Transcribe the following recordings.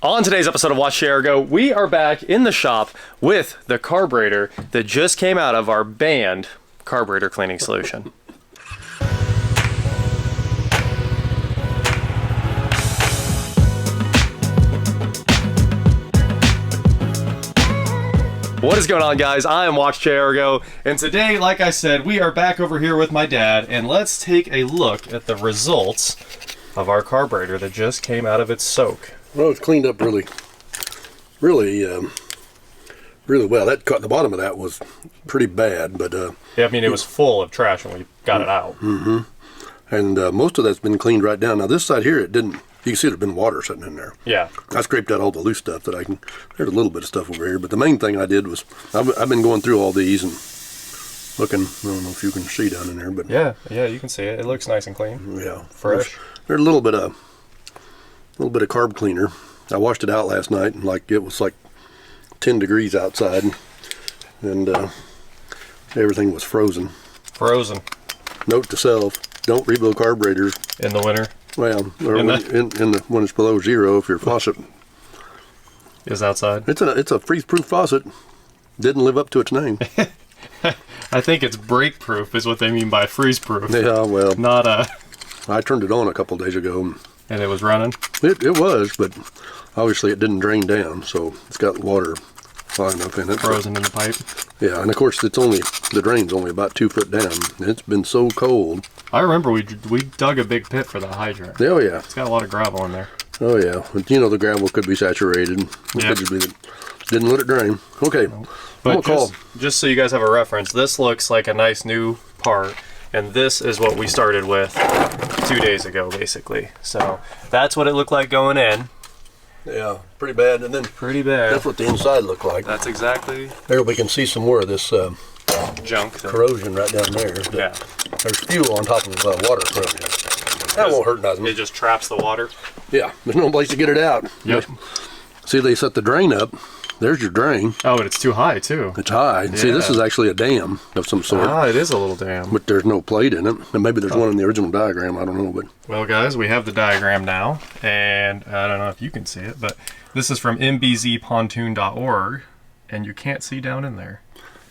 On today's episode of WatchJRGo, we are back in the shop with the carburetor that just came out of our banned carburetor cleaning solution. What is going on, guys? I am WatchJRGo, and today, like I said, we are back over here with my dad, and let's take a look at the results of our carburetor that just came out of its soak. Well, it's cleaned up really well. The bottom of that was pretty bad, but yeah, I mean, it was full of trash when we got it out. Mm-hmm. And most of that's been cleaned right down. Now this side here, it didn't. You can see there's been water sitting in there. Yeah. I scraped out all the loose stuff that I can. There's a little bit of stuff over here, but the main thing I did was I've been going through all these and looking. I don't know if you can see down in there, but yeah, you can see it. It looks nice and clean. Yeah, fresh. There's a little bit of carb cleaner. I washed it out last night, and it was like 10 degrees outside, and everything was frozen. Note to self: don't rebuild carburetors in the winter. Well, or when it's below zero, if your faucet is outside. It's a freeze-proof faucet. Didn't live up to its name. I think it's break-proof is what they mean by freeze-proof. Yeah, well, not I turned it on a couple days ago. And it was running? It was, but obviously it didn't drain down, so it's got water fine enough in it. Frozen in the pipe? Yeah, and of course the drain's only about 2 foot down. It's been so cold. I remember we dug a big pit for that hydrant. Oh yeah. It's got a lot of gravel in there. Oh yeah. But, the gravel could be saturated. It could just be didn't let it drain. Okay. But just so you guys have a reference, this looks like a nice new part. And this is what we started with 2 days ago, basically. So that's what it looked like going in. Yeah, pretty bad. And then that's what the inside looked like. That's exactly. There we can see some more of this junk, corrosion right down there. Yeah. There's fuel on top of water corrosion. That won't hurt nothing. It just traps the water. Yeah, there's no place to get it out. Yep. See, they set the drain up. There's your drain. Oh, and it's too high, too. It's high. Yeah. See, this is actually a dam of some sort. Ah, it is a little dam. But there's no plate in it. And maybe there's one in the original diagram. I don't know. But well, guys, we have the diagram now. And I don't know if you can see it, but this is from mbzpontoon.org. And you can't see down in there.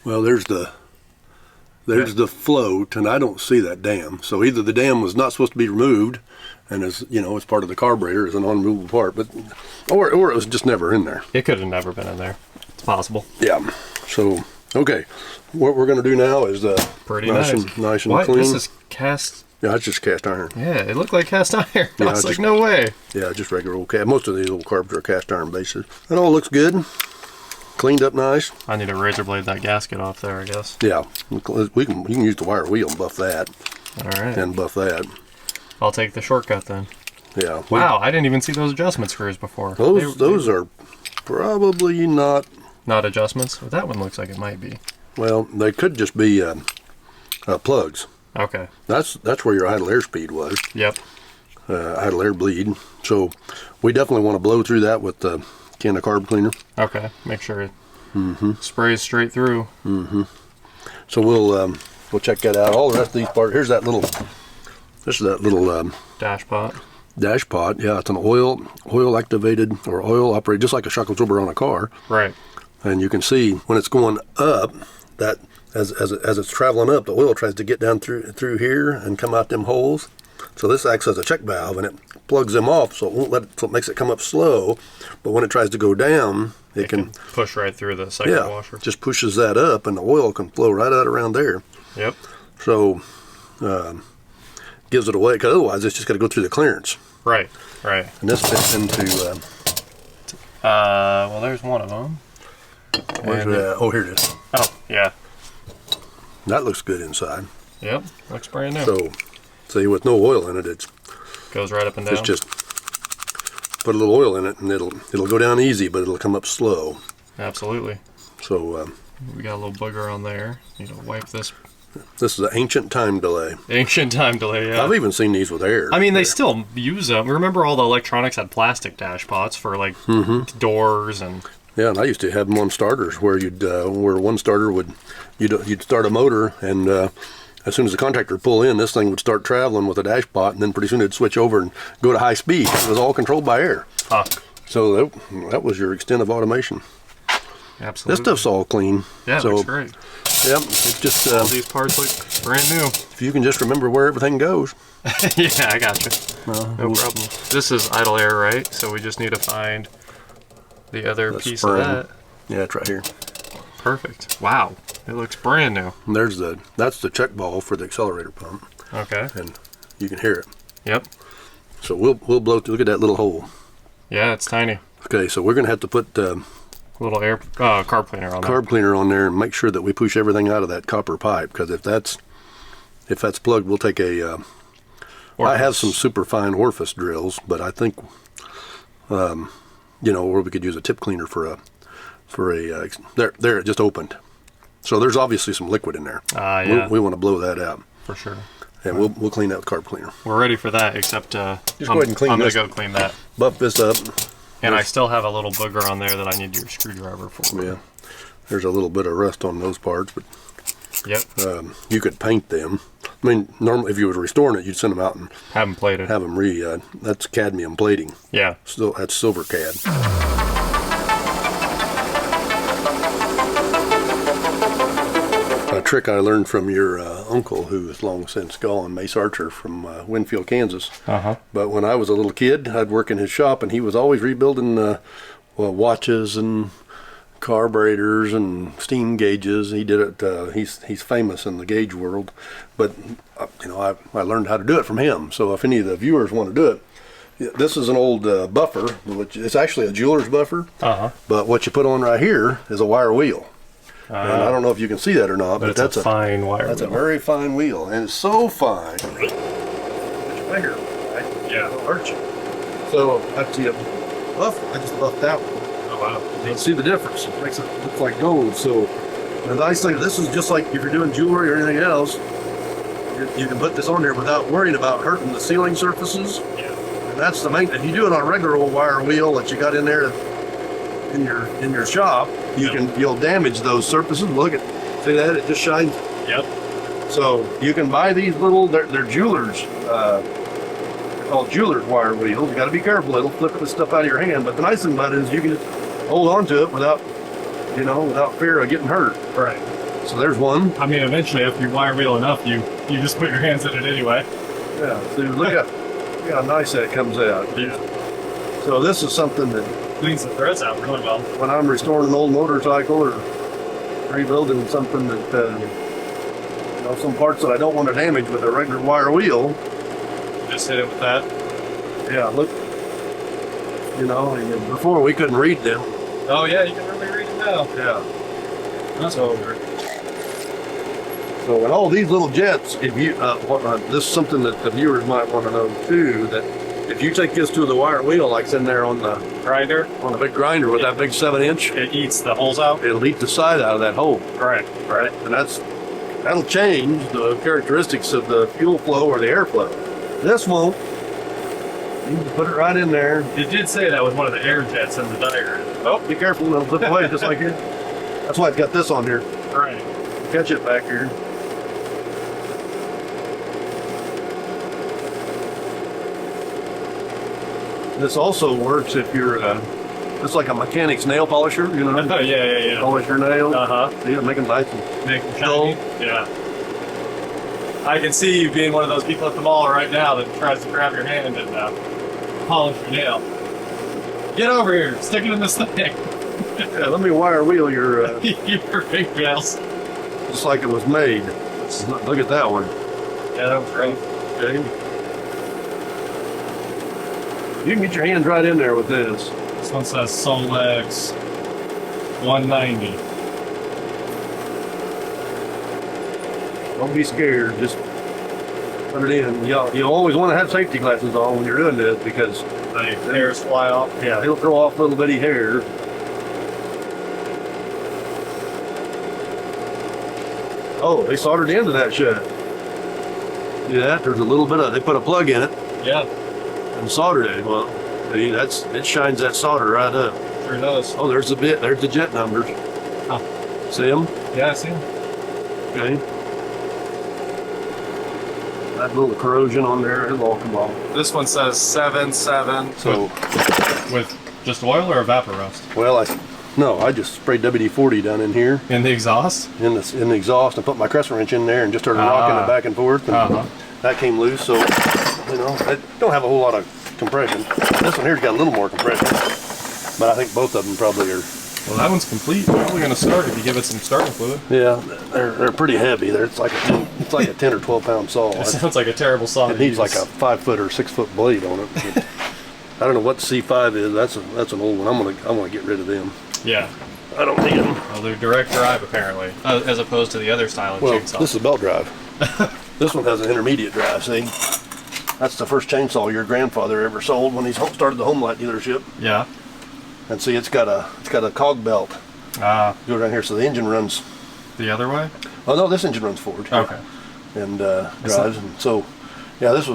Well, there's the float, and I don't see that dam. So either the dam was not supposed to be removed, and as it's part of the carburetor as an unremovable part, but or it was just never in there. It could have never been in there. It's possible. Yeah. So okay, what we're going to do now is pretty nice and clean. This is cast. Yeah, it's just cast iron. Yeah, it looked like cast iron. I was like, no way. Yeah, just regular old cast. Most of these old carburetors are cast iron bases. It all looks good. Cleaned up nice. I need to razor blade that gasket off there, I guess. Yeah, you can use the wire wheel and buff that. All right. And buff that. I'll take the shortcut then. Yeah. Wow, I didn't even see those adjustment screws before. Those are probably not adjustments. Well, that one looks like it might be. Well, they could just be plugs. Okay. That's where your idle airspeed was. Yep. Idle air bleed. So we definitely want to blow through that with the can of carb cleaner. Okay. Make sure it sprays straight through. Mm-hmm. So we'll check that out. All the rest of these parts. Here's that little. This is that little dash pot. Dash pot. Yeah, it's an oil activated or oil operated, just like a shock absorber on a car. Right. And you can see when it's going up, that as it's traveling up, the oil tries to get down through here and come out them holes. So this acts as a check valve, and it plugs them off, so it won't so it makes it come up slow. But when it tries to go down, it can push right through the second washer. Just pushes that up, and the oil can flow right out around there. Yep. So gives it away, because otherwise it's just got to go through the clearance. Right. And this fits into. Well, there's one of them. Where's that? Oh, here it is. Oh, yeah. That looks good inside. Yep, looks brand new. So, see, with no oil in it, it goes right up and down. It's just put a little oil in it, and it'll go down easy, but it'll come up slow. Absolutely. So we got a little booger on there. Need to wipe this. This is an ancient time delay. Ancient time delay, yeah. I've even seen these with air. I mean, they still use them. Remember all the electronics had plastic dash pots for like doors and. Yeah, and I used to have them on starters where where one starter you'd start a motor, and as soon as the contactor would pull in, this thing would start traveling with a dash pot, and then pretty soon it'd switch over and go to high speed. It was all controlled by air. Huh. So that was your extent of automation. Absolutely. This stuff's all clean. Yeah, so, looks great. Yep, it's just All these parts look brand new. if you can just remember where everything goes. Yeah, I got you. No problem. This is idle air, right? So we just need to find the other piece spring. of that. Yeah, it's right here. Perfect. Wow, it looks brand new. And that's the check valve for the accelerator pump, Okay. and you can hear it. Yep. So we'll blow. Look at that little hole. Yeah, it's tiny. Okay, so we're gonna have to put Little air carb cleaner on there. carb cleaner on there and make sure that we push everything out of that copper pipe, because if that's plugged, we'll take a. I have some super fine orifice drills, but I think, or we could use a tip cleaner for a. There it just opened, so there's obviously some liquid in there. Yeah. We want to blow that out, For sure. and we'll clean that with carb cleaner. We're ready for that, except Just go ahead and clean I'm this. going to go clean that. Buff this up. And I still have a little booger on there that I need your screwdriver for. Yeah, there's a little bit of rust on those parts, but Yep. you could paint them. I mean, normally if you were restoring it, you'd send them out and Have them plated. have them that's cadmium plating. Yeah. Still, that's silver cad. A trick I learned from your uncle, who is long since gone, Mace Archer from Winfield, Kansas. But when I was a little kid, I'd work in his shop, and he was always rebuilding watches and carburetors and steam gauges. He did it. He's famous in the gauge world. But I learned how to do it from him. So if any of the viewers want to do it, this is an old buffer, which it's actually a jeweler's buffer. But what you put on right here is a wire wheel. And I don't know if you can see that or not, but that's a fine wire That's wheel. a very fine wheel, and it's so fine. Put your finger, right? Yeah. It'll hurt you. So after you buff, I just buffed that one. Oh, wow. You can see the difference. It makes it look like gold. So the nice thing, this is just like if you're doing jewelry or anything else, you can put this on there without worrying about hurting the sealing surfaces. Yeah. And that's the main. If you do it on a regular old wire wheel that you got in there in your shop, you'll damage those surfaces. Look at, see that? It just shines. Yep. So you can buy these little. They're jewelers. They're called jewelers wire wheels. You got to be careful. It'll flip the stuff out of your hand. But the nice thing about it is you can just hold on to it without fear of getting hurt. Right. So there's one. I mean, eventually, after you wire wheel enough, you just put your hands in it anyway. Yeah. So look how nice that comes out. Yeah. So this is something that Cleans the threads out really well. when I'm restoring an old motorcycle or rebuilding something that, some parts that I don't want to damage with a regular wire wheel. Just hit it with that. Yeah, look, before we couldn't read them. Oh, yeah, you can really read it now. Yeah. That's So in all these little jets, if you, this is something that the viewers might want to know too, that if you take this to the wire wheel, like it's in there on the grinder, on a big grinder with that big 7-inch, it eats the holes out. it'll eat the side out of that hole. Right. And that'll change the characteristics of the fuel flow or the airflow. This won't. You can put it right in there. It did say that was one of the air jets in the diagram. Oh, be careful, it'll flip away just like here. That's why it's got this on here. Right. Catch it back here. This also works if you're, it's like a mechanic's nail polisher, Yeah. Polish your nails. Uh-huh. See, make them nice and Make them dull. shiny. Yeah. I can see you being one of those people at the mall right now that tries to grab your hand and polish your nail. Get over here. Stick it in this thing. Yeah, let me wire wheel your, Your fingernails. just like it was made. Look at that one. Yeah, that was great. Okay. You can get your hands right in there with this. This one says Solex 190. Don't be scared. Just put it in. You always want to have safety glasses on when you're doing this because The hairs fly off. yeah, it'll throw off little bitty hair. Oh, they soldered the end of that shut. See that? There's a little bit of. They put a plug in it Yeah, and soldered it. Well, see, it shines that solder right up. sure does. Oh, there's the bit. There's the jet numbers. Huh. See them? Yeah, I see him. Okay. That little corrosion on there, it'll all come off. This one says 77. So with Just oil or vapor rust? Well, I just sprayed WD-40 down in here. In the exhaust? In the exhaust, and put my crescent wrench in there and just started rocking it back and forth. And that came loose, so, you know, it don't have a whole lot of compression. This one here's got a little more compression, but I think both of them probably are. Well, that one's complete. We're only going to start if you give it some starting fluid. Yeah, they're pretty heavy. It's like a 10 or 12 pound saw. It sounds like a terrible saw. It needs like a 5 foot or 6 foot blade on it. I don't know what C5 is. That's an old one. I'm gonna get rid of them. Yeah. I don't need them. Well, they're direct drive apparently, as opposed to the other style of chainsaw. This is belt drive. This one has an intermediate drive. See, that's the first chainsaw your grandfather ever sold when he started the Home Light dealership. Yeah. And see, it's got a cog belt. Go down here, so the engine runs the other way. Oh no, this engine runs forward. Okay. And drives, and so yeah, this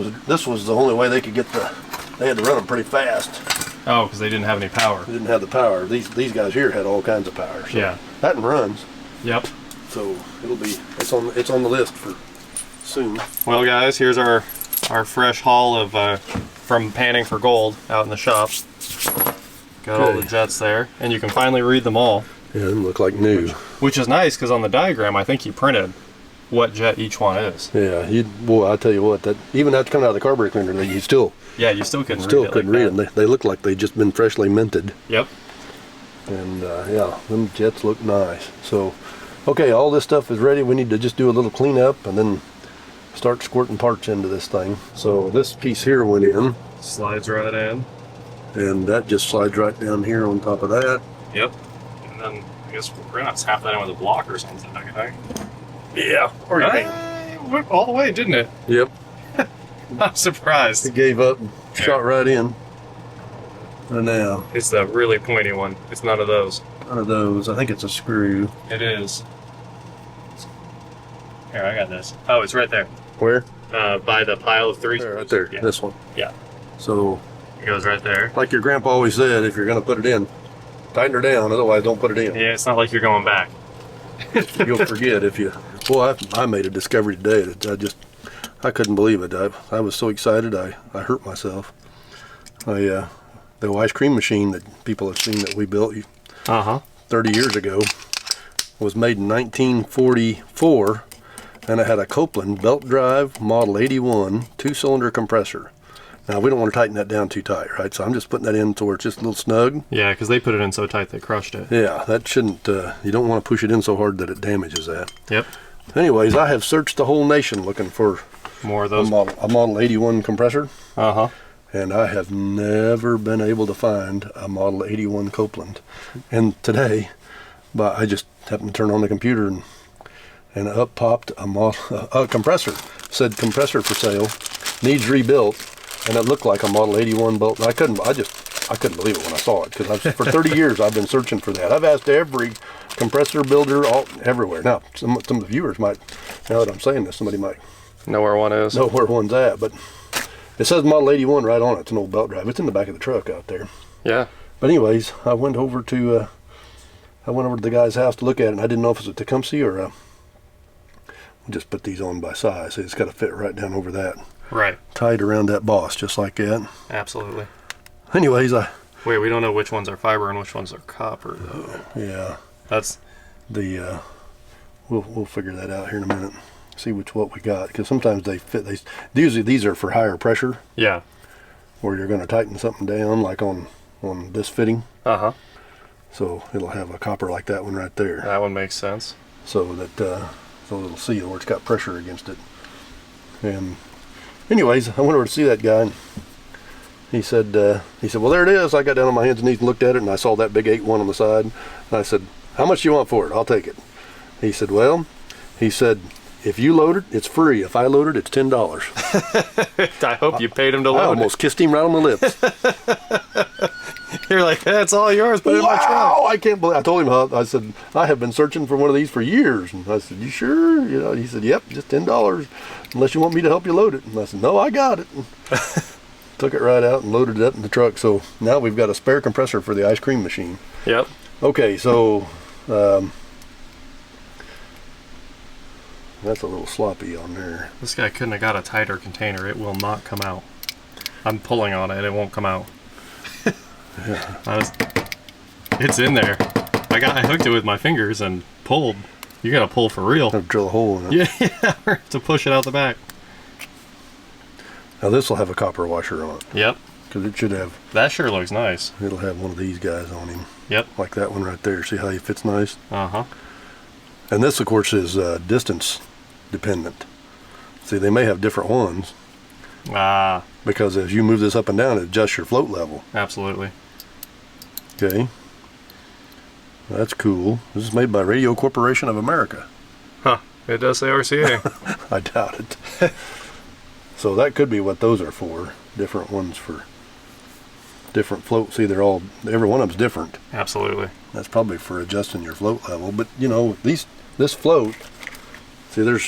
was the only way they could get They had to run them pretty fast. Oh, because they didn't have any power. They didn't have the power. These guys here had all kinds of power. So yeah. That one runs. Yep. So it's on the list for soon. Well, guys, here's our fresh haul of from panning for gold out in the shop. Got all the jets there, and you can finally read them all. Yeah, them look like new. Which is nice, because on the diagram, I think you printed what jet each one is. Yeah, boy, I tell you what, that even after coming out of the carburetor cleaner, you still couldn't read them. They look like they just been freshly minted. Yep. And yeah, them jets look nice. So, okay, all this stuff is ready. We need to just do a little cleanup and then start squirting parts into this thing. So this piece here went in. Slides right in. And that just slides right down here on top of that. Yep. And then I guess we're gonna have to tap that in with a block or something, I think. Yeah. Or you went all the way, didn't it? Yep. I'm surprised. It gave up and shot right in. And now. It's the really pointy one. It's none of those. None of those. I think it's a screw. It is. Here, I got this. Oh, it's right there. Where? By the pile of three. There, right there. Yeah. This one. Yeah. So. It goes right there. Like your grandpa always said, if you're going to put it in, tighten her down, otherwise don't put it in. Yeah, it's not like you're going back. You'll forget if you... Well, I made a discovery today that I couldn't believe it. I was so excited, I hurt myself. The ice cream machine that people have seen that we built 30 years ago was made in 1944, and it had a Copeland belt drive Model 81 2-cylinder compressor. Now, we don't want to tighten that down too tight, right? So I'm just putting that in to where it's just a little snug. Yeah, because they put it in so tight they crushed it. Yeah, that shouldn't, you don't want to push it in so hard that it damages that. Yep. Anyways, I have searched the whole nation looking for more of those. A Model 81 compressor. Uh-huh. And I have never been able to find a Model 81 Copeland. And today, but I just happened to turn on the computer and up popped a compressor. Said compressor for sale, needs rebuilt. And it looked like a Model 81 bolt. And I couldn't believe it when I saw it, because for 30 years I've been searching for that. I've asked every compressor builder everywhere. Now, some of the viewers might, now that I'm saying this, somebody might know where one is. Know where one's at, but it says Model 81 right on it. It's an old belt drive. It's in the back of the truck out there. Yeah. But anyways, I went over to the guy's house to look at it, and I didn't know if it was a Tecumseh or we'll just put these on by size. It's got to fit right down over that. Right. Tied around that boss, just like that. Absolutely. Anyways, wait, we don't know which ones are fiber and which ones are copper, though. Yeah. That's the we'll figure that out here in a minute. See what we got, because sometimes they fit. Usually these are for higher pressure. Yeah. Where you're going to tighten something down, like on this fitting. Uh-huh. So it'll have a copper like that one right there. That one makes sense. So that so it'll seal where it's got pressure against it. And anyways, I went over to see that guy, and he said, well, there it is. I got down on my hands and knees and looked at it, and I saw that big 8-1 on the side. And I said, how much do you want for it? I'll take it. He said, if you load it, it's free. If I load it, it's $10. I hope you paid him to load it. I almost kissed him right on the lips. You're like, that's all yours, put it in my trunk. I can't believe. I told him, I said, I have been searching for one of these for years. And I said, you sure? You know, he said, yep, just $10, unless you want me to help you load it. And I said, no, I got it. Took it right out and loaded it up in the truck. So now we've got a spare compressor for the ice cream machine. Yep. Okay, so that's a little sloppy on there. This guy couldn't have got a tighter container. It will not come out. I'm pulling on it. It won't come out. Yeah. It's in there. I hooked it with my fingers and pulled. You gotta pull for real. I'll drill a hole in it. Yeah, to push it out the back. Now this will have a copper washer on it. Yep. Because it should have. That sure looks nice. It'll have one of these guys on him. Yep. Like that one right there. See how he fits nice? Uh-huh. And this, of course, is distance dependent. See, they may have different ones. Ah. Because as you move this up and down, it adjusts your float level. Absolutely. Okay. That's cool. This is made by Radio Corporation of America. Huh. It does say RCA. I doubt it. So that could be what those are for. Different ones for different float. See, every one of them's different. Absolutely. That's probably for adjusting your float level. But you know, this float, see,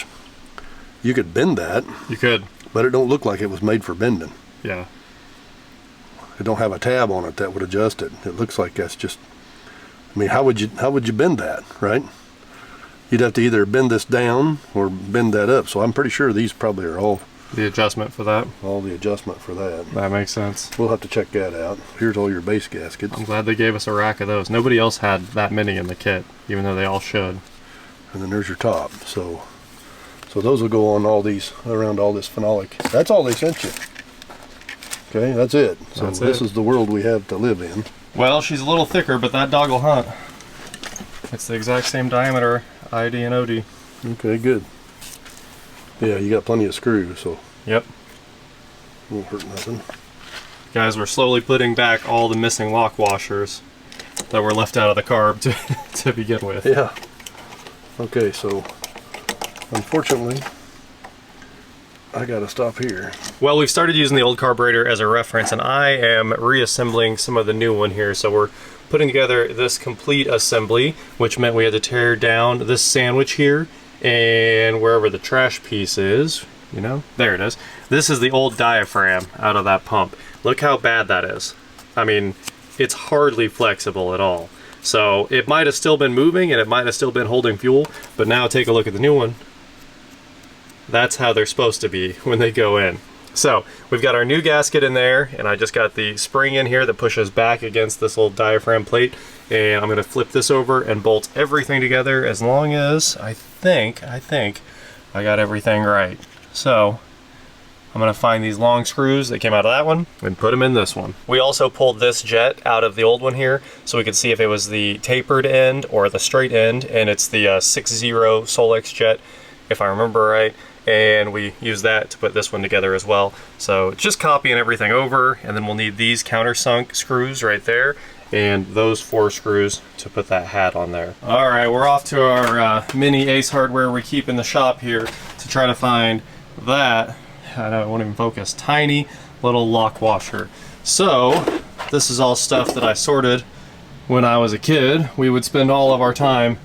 you could bend that. You could. But it don't look like it was made for bending. Yeah. It don't have a tab on it that would adjust it. It looks like that's just, I mean, how would you bend that, right? You'd have to either bend this down or bend that up. So I'm pretty sure these probably are all the adjustment for that. All the adjustment for that. That makes sense. We'll have to check that out. Here's all your base gaskets. I'm glad they gave us a rack of those. Nobody else had that many in the kit, even though they all should. And then there's your top. So those will go on all these, around all this phenolic. That's all they sent you. Okay, that's it. So this is the world we have to live in. Well, she's a little thicker, but that dog will hunt. It's the exact same diameter, ID and OD. Okay, good. Yeah, you got plenty of screws, so. Yep. Won't hurt nothing. Guys, we're slowly putting back all the missing lock washers that were left out of the carb to begin with. Yeah. Okay, so unfortunately, I gotta stop here. Well, we've started using the old carburetor as a reference, and I am reassembling some of the new one here. So we're putting together this complete assembly, which meant we had to tear down this sandwich here, and wherever the trash piece is, you know, there it is. This is the old diaphragm out of that pump. Look how bad that is. I mean, it's hardly flexible at all. So it might have still been moving and it might have still been holding fuel, but now take a look at the new one. That's how they're supposed to be when they go in. So we've got our new gasket in there, and I just got the spring in here that pushes back against this little diaphragm plate, and I'm gonna flip this over and bolt everything together, as long as I think I got everything right. So I'm gonna find these long screws that came out of that one and put them in this one. We also pulled this jet out of the old one here so we could see if it was the tapered end or the straight end, and it's the 6.0 Solex jet, if I remember right. And we use that to put this one together as well. So it's just copying everything over, and then we'll need these countersunk screws right there and those 4 screws to put that hat on there. All right, we're off to our mini Ace hardware we keep in the shop here to try to find that, I don't won't even focus, tiny little lock washer. So this is all stuff that I sorted when I was a kid. We would spend all of our time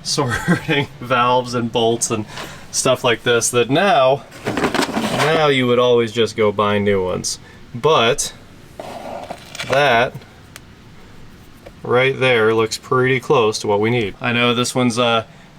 sorting valves and bolts and stuff like this, that now you would always just go buy new ones. But that right there looks pretty close to what we need. I know this one's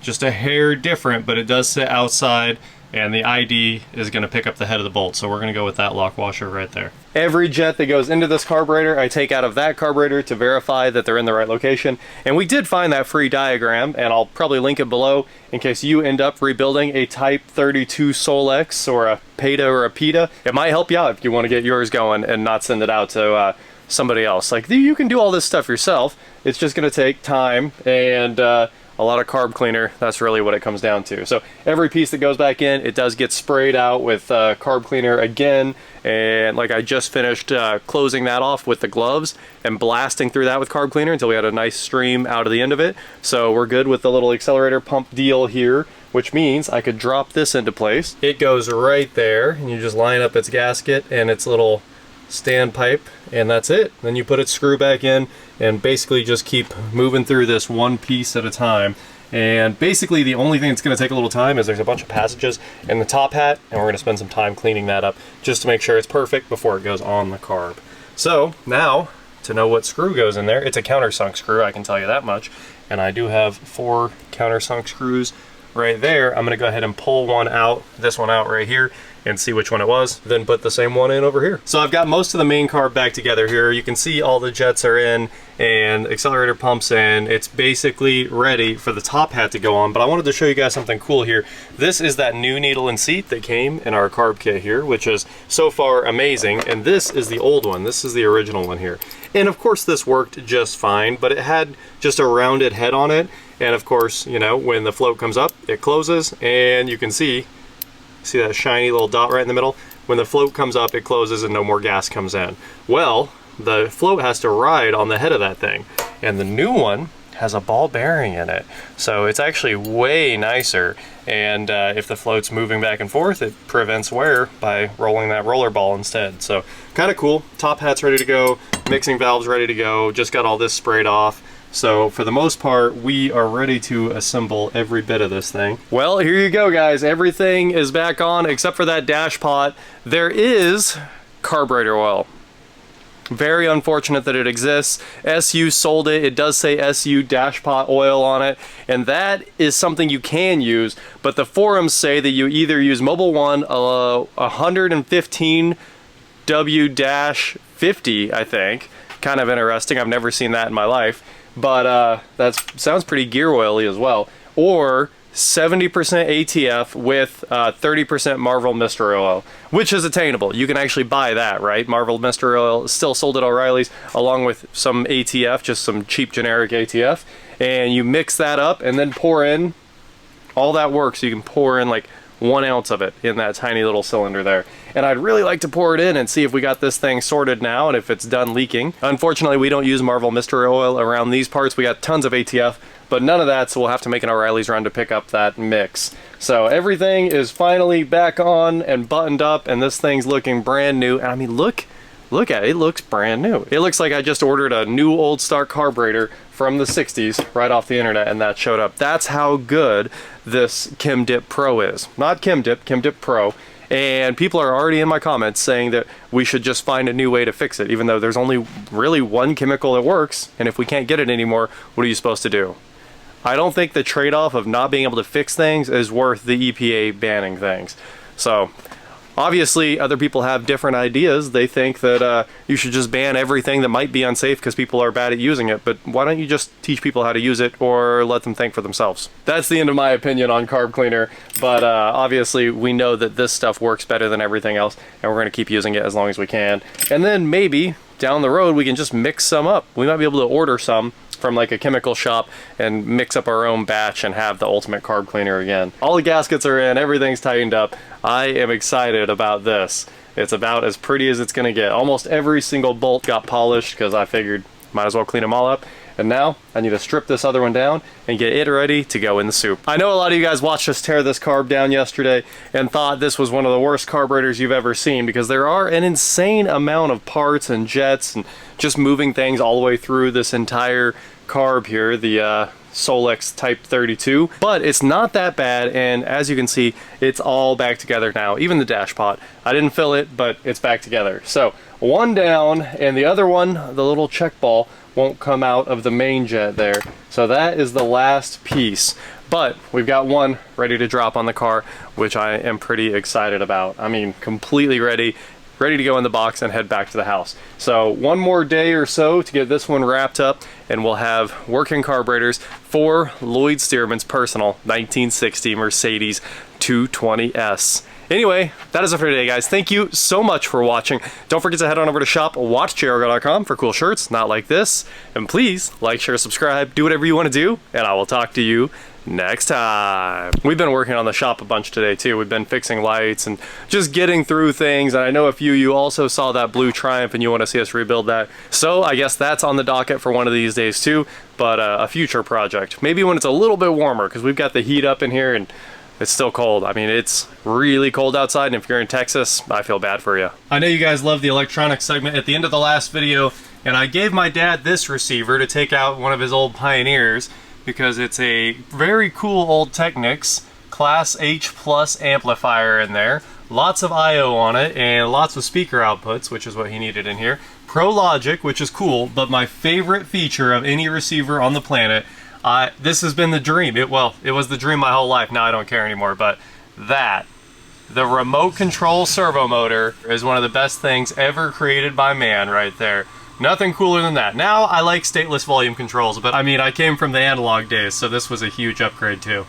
just a hair different, but it does sit outside, and the ID is going to pick up the head of the bolt, so we're going to go with that lock washer right there. Every jet that goes into this carburetor, I take out of that carburetor to verify that they're in the right location. And we did find that free diagram, and I'll probably link it below in case you end up rebuilding a Type 32 Solex or a PETA or a PETA. It might help you out if you want to get yours going and not send it out to somebody else. Like, you can do all this stuff yourself. It's just going to take time and a lot of carb cleaner. That's really what it comes down to. So every piece that goes back in, it does get sprayed out with carb cleaner again. And like I just finished closing that off with the gloves and blasting through that with carb cleaner until we had a nice stream out of the end of it. So we're good with the little accelerator pump deal here, which means I could drop this into place. It goes right there, and you just line up its gasket and its little stand pipe, and that's it. Then you put its screw back in and basically just keep moving through this one piece at a time. And basically the only thing that's going to take a little time is there's a bunch of passages in the top hat, and we're going to spend some time cleaning that up just to make sure it's perfect before it goes on the carb. So now, to know what screw goes in there, it's a countersunk screw, I can tell you that much. And I do have 4 countersunk screws right there. I'm going to go ahead and pull one out, this one out right here, and see which one it was, then put the same one in over here. So I've got most of the main carb back together here. You can see all the jets are in and accelerator pumps in. It's basically ready for the top hat to go on, but I wanted to show you guys something cool here. This is that new needle and seat that came in our carb kit here, which is so far amazing, and this is the old one. This is the original one here. And of course this worked just fine, but it had just a rounded head on it, and of course, you know, when the float comes up, it closes, and you can see that shiny little dot right in the middle? When the float comes up, it closes and no more gas comes in. Well, the float has to ride on the head of that thing, and the new one has a ball bearing in it. So it's actually way nicer, and if the float's moving back and forth, it prevents wear by rolling that roller ball instead. So kind of cool. Top hat's ready to go, mixing valves ready to go, just got all this sprayed off. So for the most part, we are ready to assemble every bit of this thing. Well, here you go, guys. Everything is back on except for that dash pot. There is carburetor oil. Very unfortunate that it exists. SU sold it. It does say SU dash pot oil on it, and that is something you can use, but the forums say that you either use Mobil 1 115W-50, I think. Kind of interesting. I've never seen that in my life. But that sounds pretty gear oily as well. Or 70% ATF with 30% Marvel Mystery Oil, which is attainable. You can actually buy that, right? Marvel Mystery Oil is still sold at O'Reilly's, along with some ATF, just some cheap generic ATF. And you mix that up and then pour in all that works. You can pour in like 1 ounce of it in that tiny little cylinder there. And I'd really like to pour it in and see if we got this thing sorted now and if it's done leaking. Unfortunately, we don't use Marvel Mystery Oil around these parts. We got tons of ATF, but none of that, so we'll have to make an O'Reilly's run to pick up that mix. So everything is finally back on and buttoned up, and this thing's looking brand new. And I mean, look at it. It looks brand new. It looks like I just ordered a new old stock carburetor from the 60s right off the internet, and that showed up. That's how good this Kim Dip Pro is. Not Kim Dip, Kim Dip Pro. And people are already in my comments saying that we should just find a new way to fix it, even though there's only really one chemical that works, and if we can't get it anymore, what are you supposed to do? I don't think the trade-off of not being able to fix things is worth the EPA banning things. So obviously other people have different ideas. They think that you should just ban everything that might be unsafe because people are bad at using it, but why don't you just teach people how to use it or let them think for themselves? That's the end of my opinion on carb cleaner, but obviously we know that this stuff works better than everything else, and we're going to keep using it as long as we can. And then maybe down the road we can just mix some up. We might be able to order some from like a chemical shop and mix up our own batch and have the ultimate carb cleaner again. All the gaskets are in, everything's tightened up. I am excited about this. It's about as pretty as it's gonna get. Almost every single bolt got polished because I figured might as well clean them all up. And now I need to strip this other one down and get it ready to go in the soup. I know a lot of you guys watched us tear this carb down yesterday and thought this was one of the worst carburetors you've ever seen, because there are an insane amount of parts and jets and just moving things all the way through this entire carb here, the Solex Type 32, but it's not that bad, and as you can see, it's all back together now. Even the dash pot, I didn't fill it, but it's back together. So one down, and the other one, the little check ball, won't come out of the main jet there. So that is the last piece, but we've got one ready to drop on the car, which I am pretty excited about. I mean, completely ready to go in the box and head back to the house. So one more day or so to get this one wrapped up, and we'll have working carburetors for Lloyd Stearman's personal 1960 Mercedes 220S. Anyway, that is it for today, guys. Thank you so much for watching. Don't forget to head on over to shop.WatchJRGo.com for cool shirts, not like this. And please like, share, subscribe, do whatever you want to do, and I will talk to you next time. We've been working on the shop a bunch today too. We've been fixing lights and just getting through things, and I know a few of you also saw that blue Triumph and you want to see us rebuild that. So I guess that's on the docket for one of these days too, but a future project. Maybe when it's a little bit warmer, because we've got the heat up in here and it's still cold. I mean, it's really cold outside, and if you're in Texas, I feel bad for you. I know you guys love the electronics segment at the end of the last video, and I gave my dad this receiver to take out one of his old Pioneers, because it's a very cool old Technics Class H Plus amplifier in there. Lots of I/O on it and lots of speaker outputs, which is what he needed in here. Pro Logic, which is cool, but my favorite feature of any receiver on the planet, this has been the dream. It was the dream my whole life. Now I don't care anymore, but that The remote control servo motor is one of the best things ever created by man right there. Nothing cooler than that. Now, I like stateless volume controls, but I mean, I came from the analog days, so this was a huge upgrade too.